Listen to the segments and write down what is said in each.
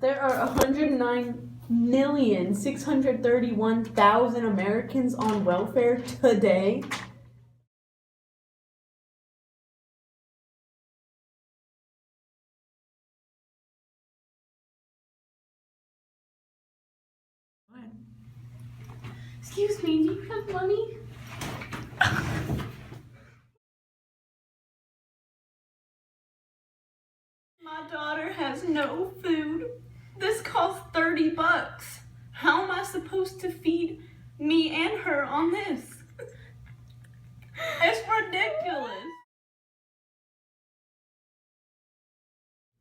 There are 109,631,000 Americans on welfare today. Excuse me, do you have money? My daughter has no food. This costs $30. How am I supposed to feed me and her on this? It's ridiculous.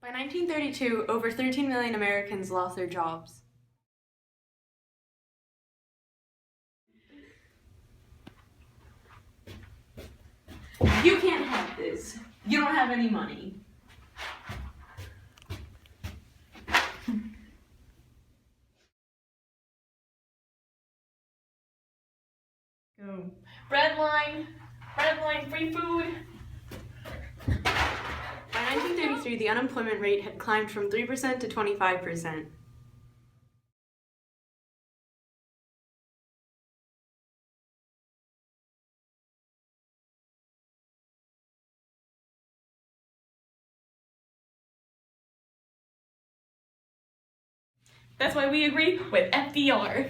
By 1932, over 13 million Americans lost their jobs. You can't have this. You don't have any money. Go. Bread line, free food. By 1933, the unemployment rate had climbed from 3% to 25%. That's why we agree with FDR.